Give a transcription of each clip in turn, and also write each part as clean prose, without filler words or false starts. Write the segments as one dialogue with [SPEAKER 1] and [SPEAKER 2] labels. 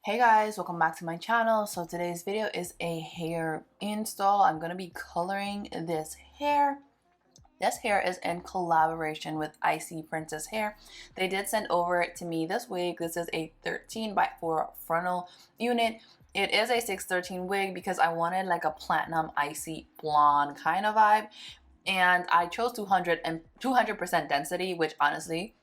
[SPEAKER 1] Hey guys, welcome back to my channel. So today's video is a hair install. I'm going to be coloring this hair. This hair is in collaboration with ICY Princess Hair. They did send over it to me this wig. This is a 13x4 frontal unit. It is a 613 wig because I wanted like a platinum icy blonde kind of vibe. And I chose 200% density, which honestly,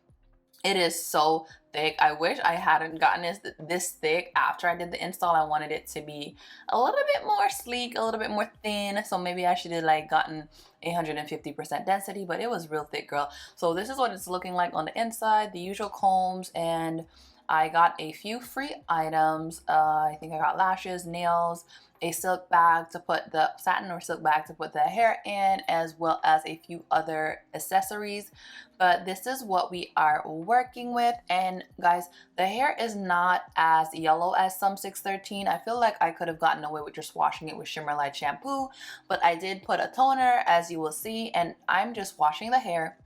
[SPEAKER 1] it is so thick. I wish I hadn't gotten this thick after I did the install. I wanted it to be a little bit more sleek, a little bit more thin. So maybe I should have like gotten 150% density, but it was real thick, girl. So this is what it's looking like on the inside, the usual combs, and I got a few free items. I think I got lashes, nails, a silk bag to put the satin or silk bag to put the hair in, as well as a few other accessories. But this is what we are working with. And guys, the hair is not as yellow as some 613. I feel like I could have gotten away with just washing it with Shimmer Light shampoo, but I did put a toner, as you will see, and I'm just washing the hair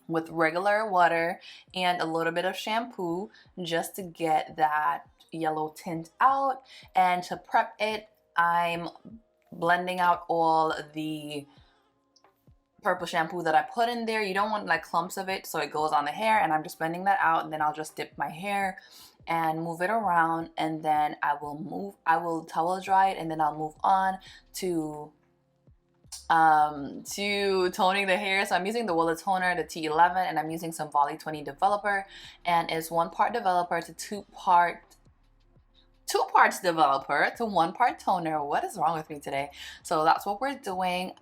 [SPEAKER 1] with regular water and a little bit of shampoo just to get that yellow tint out. And to prep it, I'm blending out all the purple shampoo that I put in there. You don't want like clumps of it, so it goes on the hair, and I'm just blending that out, and then I'll just dip my hair and move it around, and then I will towel dry it, and then I'll move on to toning the hair. So I'm using the Willa toner, the T11, and I'm using some Volley 20 developer, and it's 1 part developer to 2 parts developer to 1 part toner. What is wrong with me today? So that's what we're doing.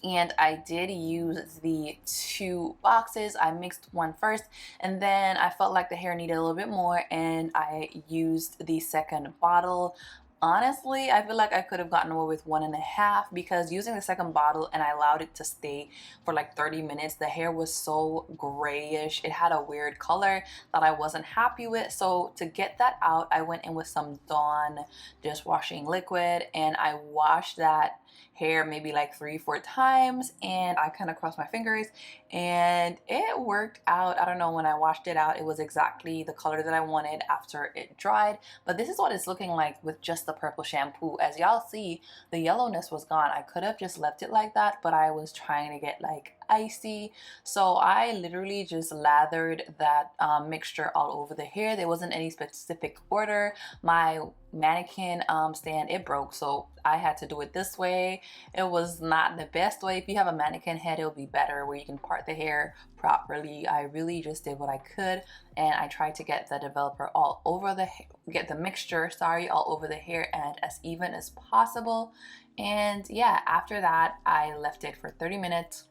[SPEAKER 1] And I did use the 2 boxes. I mixed one first, and then I felt like the hair needed a little bit more, and I used the second bottle. Honestly, I feel like I could have gotten away with 1.5, because using the second bottle and I allowed it to stay for like 30 minutes, the hair was so grayish. It had a weird color that I wasn't happy with. So to get that out, I went in with some Dawn dishwashing liquid, and I washed that hair maybe like 3-4 times, and I kind of crossed my fingers, and it worked out. I don't know, when I washed it out, it was exactly the color that I wanted after it dried. But this is what it's looking like with just the purple shampoo. As y'all see, the yellowness was gone. I could have just left it like that, but I was trying to get like icy, so I literally just lathered that mixture all over the hair. There wasn't any specific order. My mannequin stand, it broke, so I had to do it this way. It was not the best way. If you have a mannequin head, it'll be better where you can part the hair properly. I really just did what I could, and I tried to get the developer all over the get the mixture, sorry, all over the hair and as even as possible. And yeah, after that I left it for 30 minutes,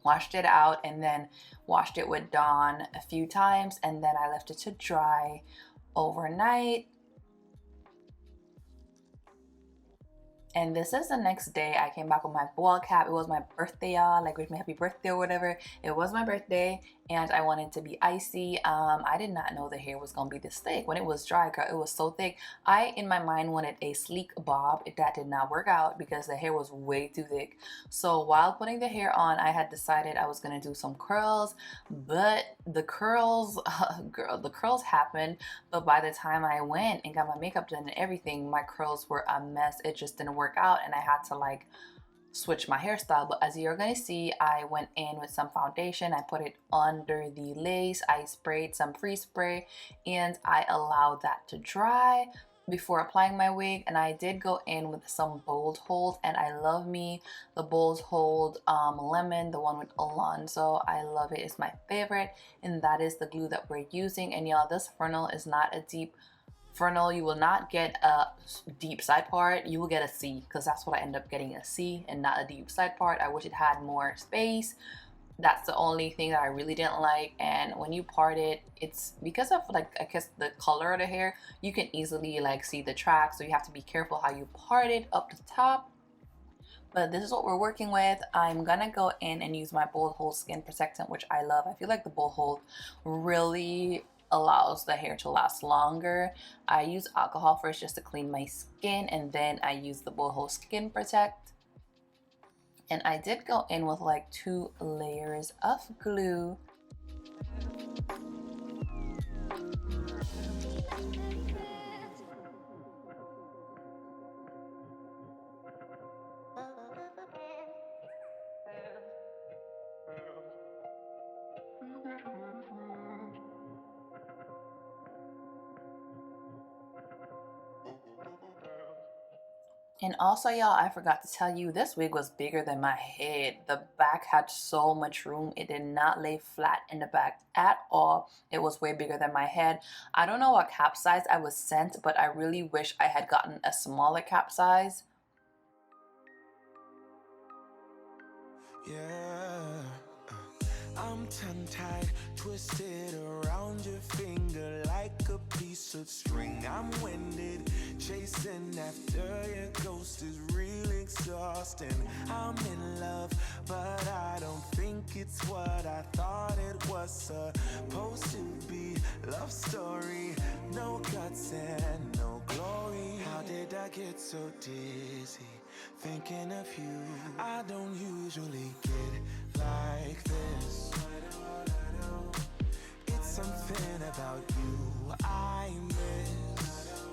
[SPEAKER 1] washed it out, and then washed it with Dawn a few times, and then I left it to dry overnight. And this is the next day. I came back with my ball cap. It was my birthday, y'all. Like, wish me happy birthday or whatever. It was my birthday, and I wanted to be icy. I did not know the hair was gonna be this thick. When it was dry, girl, it was so thick. I, in my mind, wanted a sleek bob. That did not work out because the hair was way too thick. So while putting the hair on, I had decided I was gonna do some curls, but the curls, girl, the curls happened. But by the time I went and got my makeup done and everything, my curls were a mess. It just didn't work out, and I had to like switch my hairstyle. But as you're gonna see, I went in with some foundation. I put it under the lace. I sprayed some free spray, and I allowed that to dry before applying my wig. And I did go in with some Bold Hold, and I love me the Bold Hold lemon, the one with Alonzo. I love it. It's my favorite, and that is the glue that we're using. And y'all, this frontal is not a deep frontal. You will not get a deep side part. You will get a C, because that's what I end up getting, a C and not a deep side part. I wish it had more space. That's the only thing that I really didn't like. And when you part it, it's because of like, I guess, the color of the hair, you can easily like see the tracks, so you have to be careful how you part it up the top. But this is what we're working with. I'm gonna go in and use my Bold Hold skin protectant, which I love. I feel like the Bold Hold really allows the hair to last longer. I use alcohol first just to clean my skin, and then I use the Bold Hold Skin Protect. And I did go in with like 2 layers of glue. And also, y'all, I forgot to tell you, this wig was bigger than my head. The back had so much room. It did not lay flat in the back at all. It was way bigger than my head. I don't know what cap size I was sent, but I really wish I had gotten a smaller cap size.
[SPEAKER 2] Yeah, I'm tongue-tied, twisted around your finger like a piece of string. I'm winded, chasing after your ghost is real exhausting. I'm in love, but I don't think it's what I thought it was supposed to be. Love story, no guts and no glory. How did I get so dizzy? Thinking of you, I don't usually get like this. It's something about you I miss.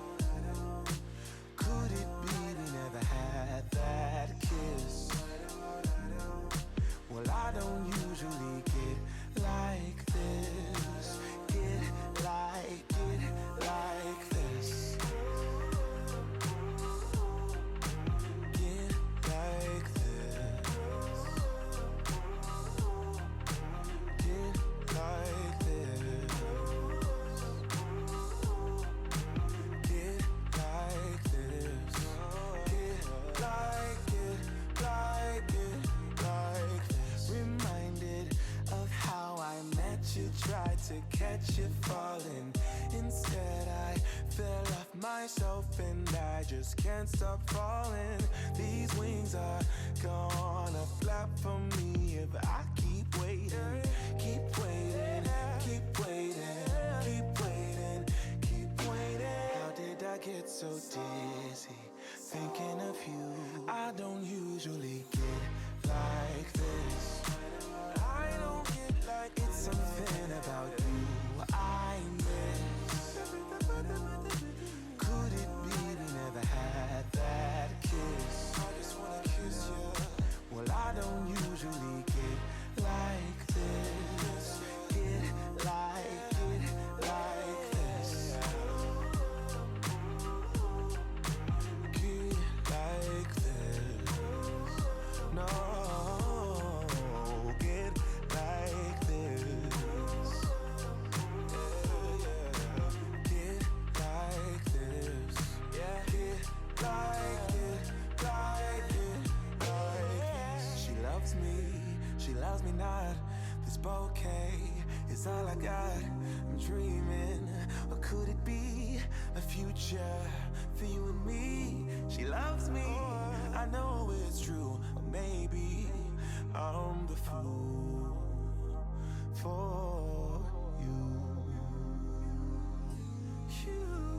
[SPEAKER 2] Could it be we never had that kiss? Well, I don't usually get like this. Get like this. Tried to catch you falling. Instead I fell off myself and I just can't stop falling. These wings are gonna flap for me if I keep waiting. Keep waiting, keep waiting, keep waiting, keep waiting. How did I get so dizzy? Thinking of you, I don't usually get like this. I don't get like it's something about you I miss. Could it be we never had that kiss? I just wanna kiss you. Well, I don't usually get like this. Get like this. Get like this. No. Loves me not. This bouquet is all I got. I'm dreaming, or could it be a future for you and me? She loves me, I know it's true. Or maybe I'm the fool for you.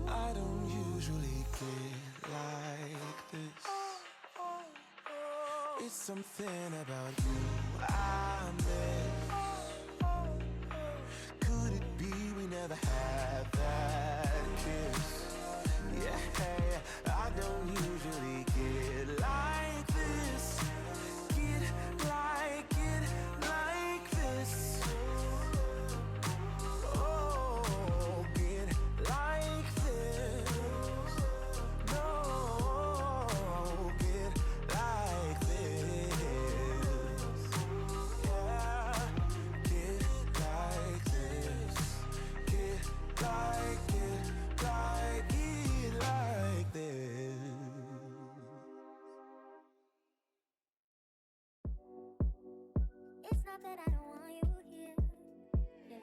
[SPEAKER 2] I don't usually get like this. It's something about you I miss. Could it be we never had that kiss? Yeah, I don't usually get like this. Get like this. Oh, get like this. No, get like this.
[SPEAKER 3] It's not that I don't want you here. Yeah.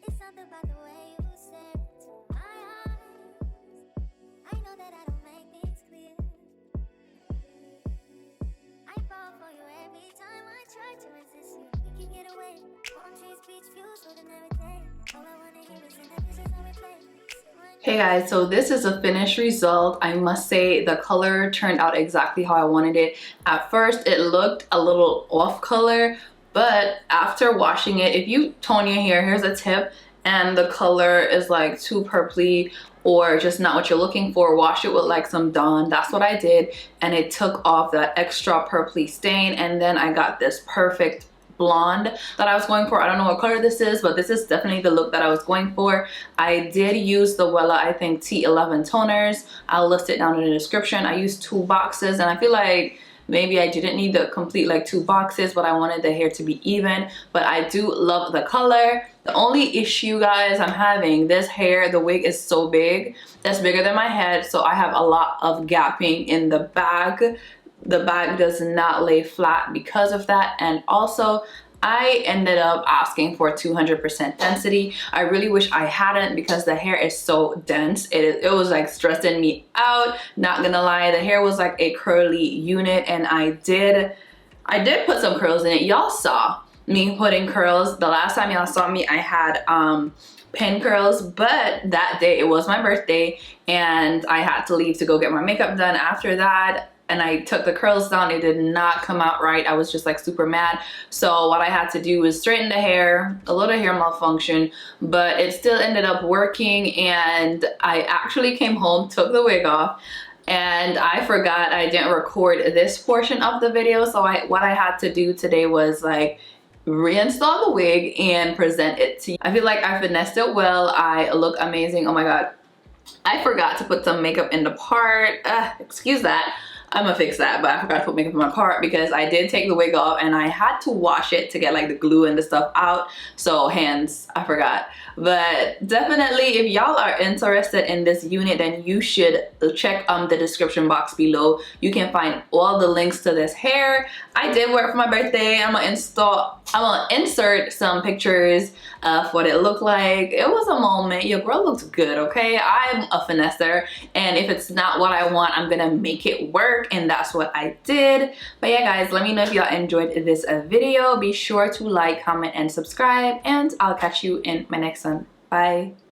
[SPEAKER 3] It's something about the way you stare into my eyes. I know that I don't make things clear. I fall for you every time I try to resist you. You can get away. Palm trees, beach views, food and everything. All I wanna hear is in the pictures I replay.
[SPEAKER 1] Hey guys, so this is a finished result. I must say the color turned out exactly how I wanted it. At first it looked a little off color, but after washing it, if you tone your hair, here's a tip, and the color is like too purpley or just not what you're looking for, wash it with like some Dawn. That's what I did, and it took off that extra purpley stain, and then I got this perfect blonde that I was going for. I don't know what color this is, but this is definitely the look that I was going for. I did use the Wella, I think, T11 toners. I'll list it down in the description. I used 2 boxes, and I feel like maybe I didn't need the complete like 2 boxes, but I wanted the hair to be even. But I do love the color. The only issue, guys, I'm having, this hair, the wig is so big. It's bigger than my head, so I have a lot of gapping in the bag. The bag does not lay flat because of that. And also, I ended up asking for 200% density. I really wish I hadn't, because the hair is so dense. It was like stressing me out, not gonna lie. The hair was like a curly unit, and I did put some curls in it. Y'all saw me putting curls. The last time y'all saw me, I had pin curls, but that day it was my birthday and I had to leave to go get my makeup done after that, and I took the curls down. It did not come out right. I was just like super mad. So what I had to do was straighten the hair, a little hair malfunction, but it still ended up working. And I actually came home, took the wig off, and I forgot I didn't record this portion of the video. So what I had to do today was like reinstall the wig and present it to you. I feel like I finessed it well. I look amazing. Oh my god, I forgot to put some makeup in the part. Excuse that. I'm gonna fix that, but I forgot to put makeup in my part because I did take the wig off and I had to wash it to get like the glue and the stuff out. So hence, I forgot. But definitely, if y'all are interested in this unit, then you should check the description box below. You can find all the links to this hair. I did wear it for my birthday. I'm gonna insert some pictures of what it looked like. It was a moment. Your girl looked good, okay? I'm a finesser, and if it's not what I want, I'm gonna make it work, and that's what I did. But yeah, guys, let me know if y'all enjoyed this video. Be sure to like, comment, and subscribe, and I'll catch you in my next one. Bye.